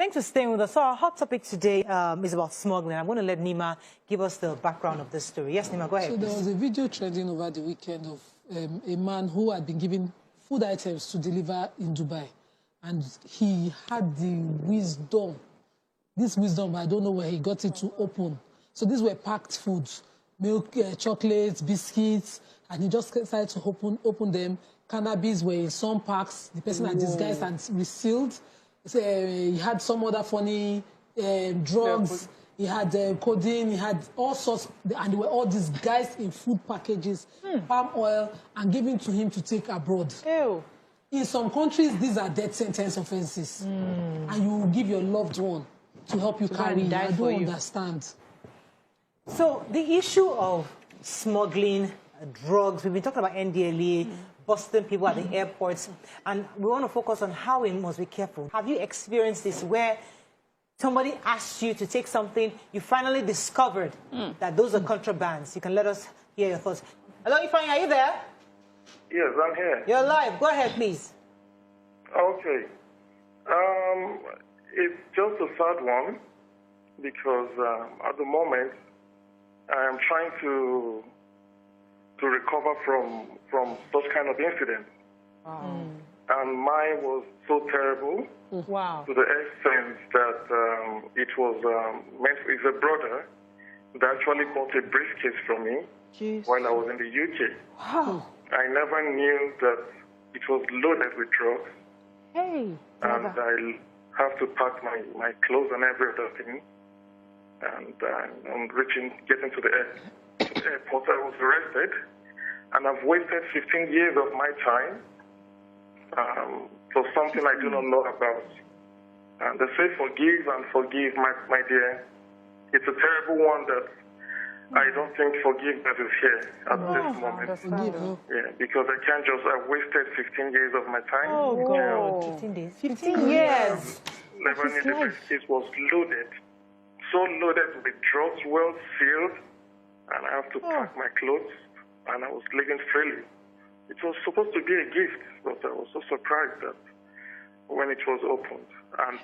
Thanks for staying with us. So our hot topic today is about smuggling. I'm going to let Nima give us the background of this story. Yes, Nima, go ahead. So there was a video trending over the weekend of a man who had been given food items to deliver in Dubai. And he had the wisdom, I don't know where he got it, to open. So these were packed foods, milk, chocolates, biscuits, and he just decided to open them. Cannabis were in some packs. The person had disguised and resealed. He had some other funny drugs. He had codeine. He had all sorts, and they were all disguised in food packages, palm oil, and given to him to take abroad. Ew. In some countries, these are death sentence offenses, and you will give your loved one to help you carry. I don't understand. So the issue of smuggling drugs, we've been talking about NDLEA, busting people at the airports, and we want to focus on how we must be careful. Have you experienced this where somebody asked you to take something, you finally discovered that those are contrabands? You can let us hear your thoughts. Hello, Ifeanyi, are you there? Yes, I'm here. You're live. Go ahead, please. Okay. It's just a sad one because at the moment I am trying to recover from such kind of incident. Wow. And mine was so terrible Wow. to the extent that it was it's a brother that actually bought a briefcase from me while I was in the UK. Wow. I never knew that it was loaded with drugs. Hey. And I have to pack my clothes and every other thing. And I'm getting to the airport. I was arrested. And I've wasted 15 years of my time for something I do not know about. And they say forgive and forgive, my dear. It's a terrible one that I don't think forgiveness is here at this moment. Yeah, because I wasted 15 years of my time. Oh, God. 15 days. 15 years. Never knew the briefcase was loaded. So loaded with drugs, well sealed. And I have to pack my clothes. And I was living freely. It was supposed to be a gift, but I was so surprised that when it was opened. And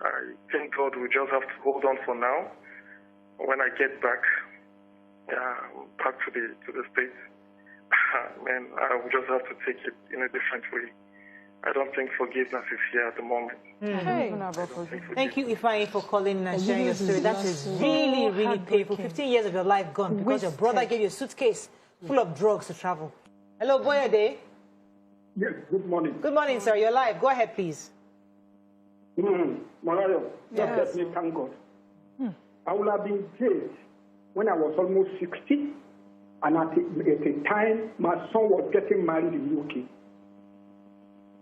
I think God will just have to hold on for now. When I get back to the States, man, I will just have to take it in a different way. I don't think forgiveness is here at the moment. Thank you, Ifeanyi, for calling and sharing your story. That is really, really painful. 15 years of your life gone because your brother gave you a suitcase full of drugs to travel. Hello, Boyade. Yes, good morning. Good morning, sir. You're live. Go ahead, please. Mariah, just let me thank God. I would have been jailed when I was almost 60, and at a time my son was getting married in UK.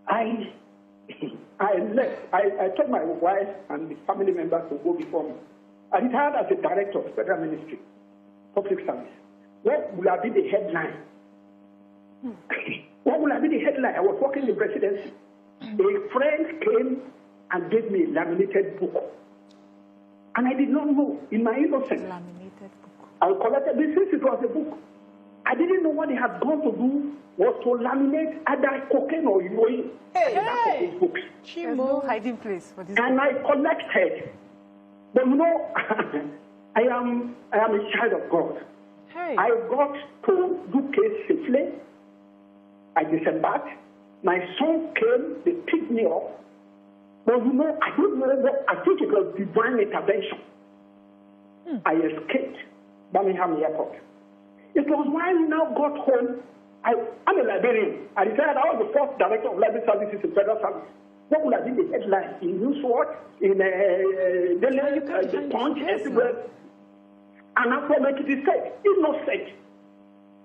I left. I told my wife and the family members to go before me. I retired as a director of Federal Ministry, Public Service. What would have been the headline? What would have been the headline? I was working in the presidency. A friend came and gave me a laminated book. And I did not know, in my innocence. Laminated book. I collected this since it was a book. I didn't know what they had gone to do was to laminate either cocaine or heroin in his books. There's no hiding place for this. And I collected. But you know, I am a child of God. I got to UK safely. I disembarked. My son came, they picked me up. But you know, I don't know what, I think it was divine intervention. I escaped Birmingham Airport. It was when we now got home. I'm a librarian. I retired. I was the first director of library services in Federal Service. What would have been the headline in Newswatch, in the Punch, everywhere? And after Ekiti State, innocent.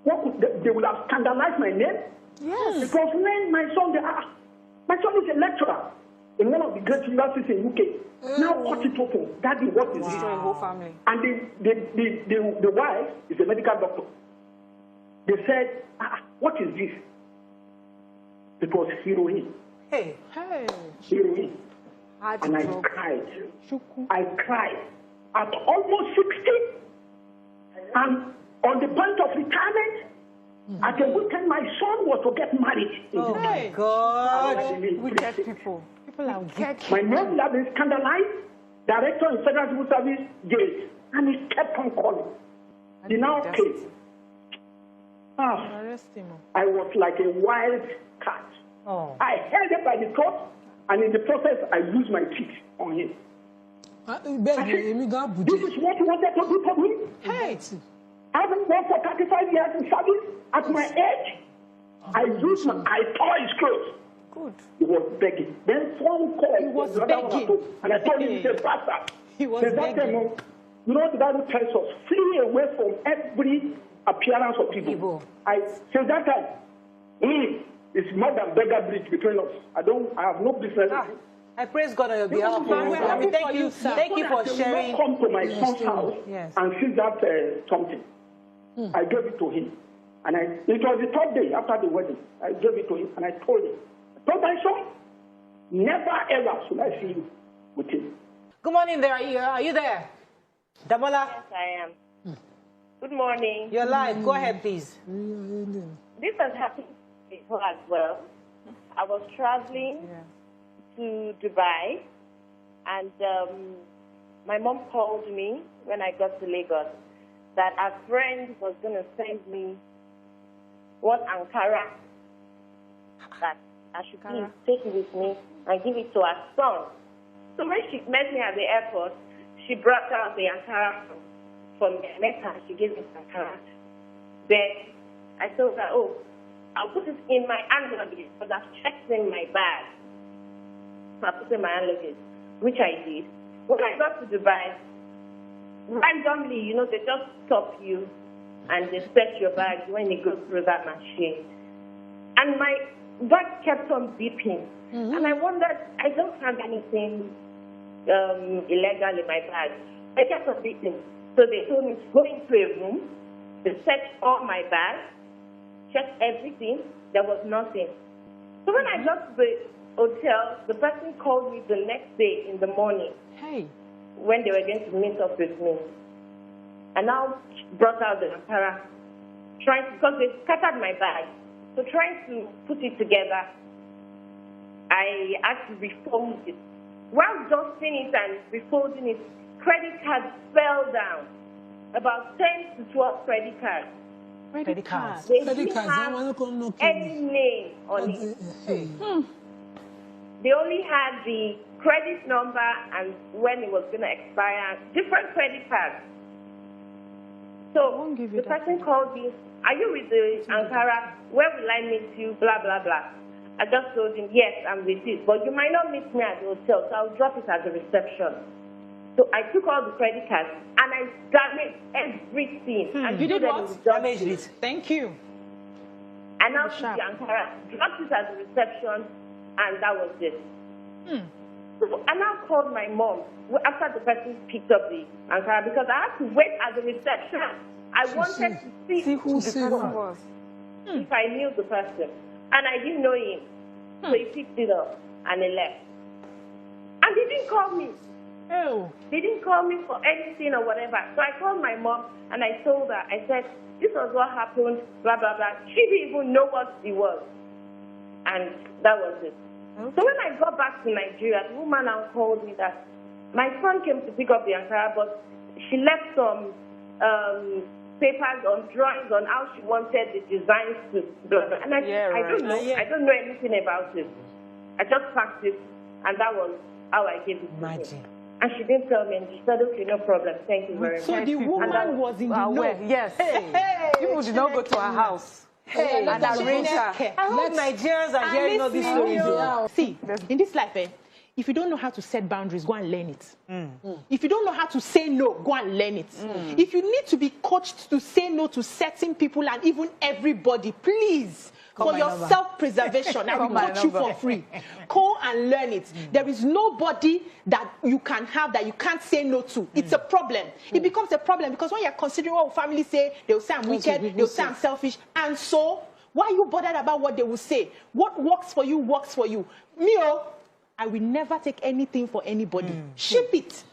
What could they would have scandalized my name? Yes. Because when my son is a lecturer in one of the great universities in UK. Now cut it open. Daddy, what is this? Destroy a whole family. And the wife is a medical doctor. They said, what is this? It was heroin. Heroin. And I cried. I cried. At almost 60, and on the point of retirement, at the weekend, my son was to get married. Oh, my God. Wicked people. People are wicked. My mom had been scandalized, director in Federal Civil Service jail, and he kept on calling. He now came. Arrest him. I was like a wild cat. Oh. I held him by the throat, and in the process, I used my teeth on him. I said, this is what you wanted to do for me? Hey. I've been working for 35 years in service. At my age, I tore his clothes. Good. He was begging. Then phone call. He was begging. And I told him, he said, Pastor. He was begging. You know, the Bible tells us, flee away from every appearance of evil. Since that time, it's more than beggar bridge between us. I have no business. I praise God on your behalf. I mean, thank you for sharing. I come to my son's house and see that something. I gave it to him. And it was the third day after the wedding. I gave it to him and I told him, my son, never ever should I see you with him. Good morning there. Are you there? Damola? Yes, I am. Good morning. You're live. Go ahead, please. This has happened before as well. I was traveling to Dubai, and my mom called me when I got to Lagos that a friend was going to send me what Ankara that I should please take it with me and give it to her son. So when she met me at the airport, she brought out the Ankara from me. I met her, she gave me the Ankara. Then I told her, oh, I'll put it in my hand luggage because I've checked in my bag. So I put it in my hand luggage, which I did. When I got to Dubai, randomly, you know, they just stop you and they search your bag when you go through that machine. And my bag kept on beeping. And I wondered, I don't have anything illegal in my bag. I kept on beeping. So they told me to go into a room, they searched all my bags, checked everything, there was nothing. So when I got to the hotel, the person called me the next day in the morning. Hey. When they were going to meet up with me. And now brought out the Ankara, because they scattered my bag. So trying to put it together, I had to refold it. While dusting it and refolding it, credit cards fell down. About 10 to 12 credit cards. Credit cards. They didn't have any name on it. They only had the credit number and when it was going to expire, different credit cards. So the person called me, are you with the Ankara? Where will I meet you? Blah, blah, blah. I just told him, yes, I'm with it. But you might not meet me at the hotel, so I'll drop it at the reception. So I took all the credit cards and I damaged everything. And you did what? Damaged it. Thank you. And now took the Ankara, dropped it at the reception, and that was it. So I now called my mom after the person picked up the Ankara because I had to wait at the reception. I wanted to see who the person was, if I knew the person. And I didn't know him. So he picked it up and he left. And he didn't call me. Oh. They didn't call me for anything or whatever. So I called my mom and I told her, I said, this was what happened, blah, blah, blah. She didn't even know what it was. And that was it. Okay. So when I got back to Nigeria, the woman now called me that my son came to pick up the Ankara, but she left some papers on drawings on how she wanted the designs to blah, blah. And I don't know. I don't know anything about it. I just packed it, and that was how I gave it to her. And she didn't tell me, and she said, okay, no problem, thank you very much. So the woman was in the know. Yes. Hey. People did not go to her house. Hey, and arrange her. I hope Nigerians are hearing all these stories. See, in this life, if you don't know how to set boundaries, go and learn it. If you don't know how to say no, go and learn it. If you need to be coached to say no to certain people and even everybody, please, for your self-preservation, I will coach you for free. Go and learn it. There is nobody that you can have that you can't say no to. It's a problem. It becomes a problem because when you're considering what family say, they'll say I'm wicked, they'll say I'm selfish. And so, why are you bothered about what they will say? What works for you, works for you. Me, I will never take anything for anybody. Ship it.